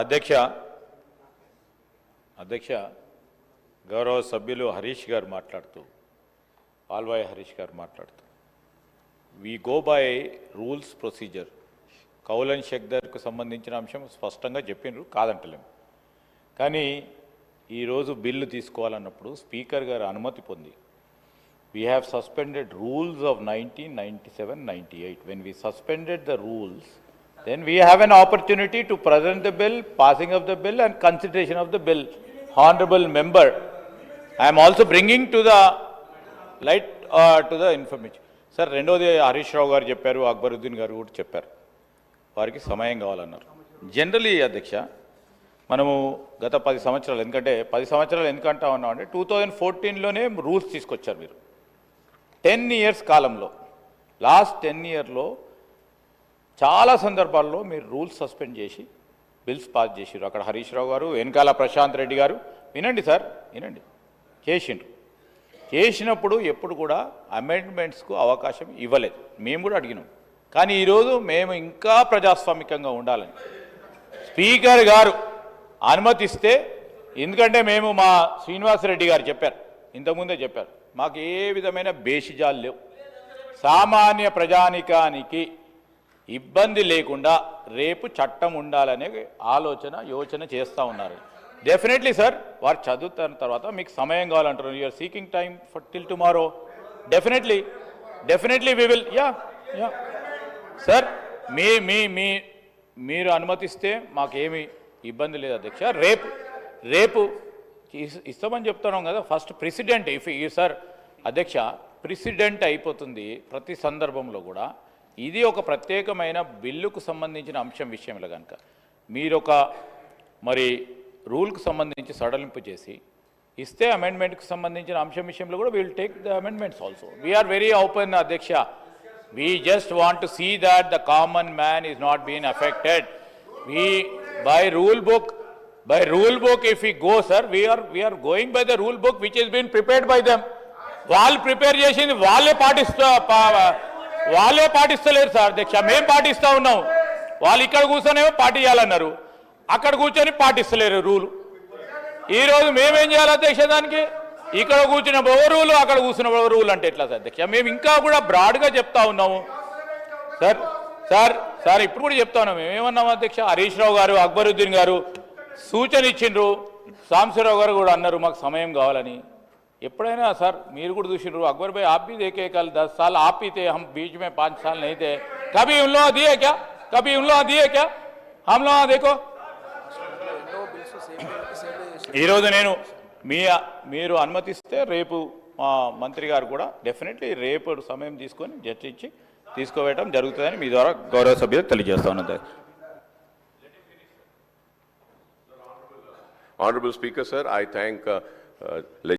అధ్యక్ష అధ్యక్ష గౌరవ సభ్యులు హరీష్ గారు మాట్లాడుతూ పాల్వాయి హరీష్ గారు మాట్లాడుతూ we go by rules procedure Kaul and షెక్దర్కు సంబంధించిన అంశం స్పష్టంగా చెప్పిండ్రు కాదంటలేము. కానీ ఈరోజు బిల్లు తీసుకోవాలన్నప్పుడు స్పీకర్ గారు అనుమతి పొంది we have suspended rules of 1997-98. When we suspended the rules, then we have an opportunity to present the bill, passing of the bill and consideration of the bill. Honorable member, I am also bringing to the light to the information. Sir, రెండోది హరీష్ రావు గారు చెప్పారు, అక్బరుద్దీన్ గారు కూడా చెప్పారు, వారికి సమయం కావాలన్నారు. Generally అధ్యక్ష మనము గత 10 సంవత్సరాలు, ఎందుకంటే 10 సంవత్సరాలు ఎందుకంటా ఉన్నామంటే 2014లోనే రూల్స్ తీసుకొచ్చారు మీరు. 10 years కాలంలో, లాస్ట్ 10 yearలో చాలా సందర్భాల్లో మీరు రూల్స్ సస్పెండ్ చేసి బిల్స్ పాస్ చేసారు. అక్కడ హరీష్ రావు గారు, వెనకాల ప్రశాంత్ రెడ్డి గారు, వినండి సార్ వినండి, చేసిండ్రు. చేసినప్పుడు ఎప్పుడు కూడా అమెండ్మెంట్స్కు అవకాశం ఇవ్వలేదు, మేము కూడా అడిగినాం. కానీ ఈరోజు మేము ఇంకా ప్రజాస్వామికంగా ఉండాలని స్పీకర్ గారు అనుమతిస్తే, ఎందుకంటే మేము మా శ్రీనివాసరెడ్డి గారు చెప్పారు, ఇంతకుముందే చెప్పారు, మాకు ఏ విధమైన బేషిజాలు లేవు, సామాన్య ప్రజానికానికి ఇబ్బంది లేకుండా రేపు చట్టం ఉండాలనే యోచన చేస్తూ ఉన్నారు. డెఫినెట్లీ సార్, వారు చదువుతున్న తర్వాత మీకు సమయం కావాలంటారు. You're seeking time for till tomorrow. Definitely we will. Yeah sir, మీరు అనుమతిస్తే మాకేమీ ఇబ్బంది లేదు అధ్యక్ష. రేపు ఇస్తామని చెప్తున్నాం కదా. ఫస్ట్ ప్రెసిడెంట్ సార్ అధ్యక్ష, ప్రెసిడెంట్ అయిపోతుంది ప్రతి సందర్భంలో కూడా. ఇది ఒక ప్రత్యేకమైన బిల్లుకు సంబంధించిన అంశం విషయంలో కనుక మీరొక మరి రూల్కు సంబంధించి సడలింపు చేసి ఇస్తే అమెండ్మెంట్కి సంబంధించిన అంశం విషయంలో కూడా will take the amendments also. We're very open అధ్యక్ష. We just want to see that the common man is not being affected. By rule book if we go, sir, we are going by the rule book which has been prepared by them. వాళ్ళు prepare చేసింది వాళ్ళే పాటిస్తలేరు sir అధ్యక్ష. మేము పాటిస్తూ ఉన్నాం. వాళ్ళు ఇక్కడ కూర్చొనేమో పాటించాలన్నారు, అక్కడ కూర్చొని పాటిస్తలేరు రూలు. ఈరోజు మేమేం చేయాలి అధ్యక్ష? దానికి ఇక్కడ కూర్చున్న రూలు, అక్కడ కూర్చున్న రూలు అంటే ఎట్లా సార్ అధ్యక్ష? మేము ఇంకా కూడా బ్రాడ్గా చెప్తా ఉన్నాము సార్ ఇప్పుడు కూడా చెప్తా ఉన్నాం. మేమేమన్నాము అధ్యక్ష? హరీష్ రావు గారు, అక్బరుద్దీన్ గారు సూచన ఇచ్చిండ్రు, సాంబశివరావు గారు కూడా అన్నారు మాకు సమయం కావాలని. ఎప్పుడైనా సార్ మీరు కూడా చూసిండ్రు, अकबर भाई आप भी देखे, कल 10 साल आप ही थे, हम बीच में 5 साल नहीं थे. कभी उन लोगों दिए क्या? हम लोग देखो. ఈరోజు నేను మీరు అనుమతిస్తే రేపు మా మంత్రి గారు కూడా డెఫినెట్లీ రేపు సమయం తీసుకొని చర్చించి తీసుకోవడం జరుగుతుందని మీ ద్వారా గౌరవ సభ్యులకు తెలియజేస్తా ఉన్నది. Honorable Speaker, sir, I thank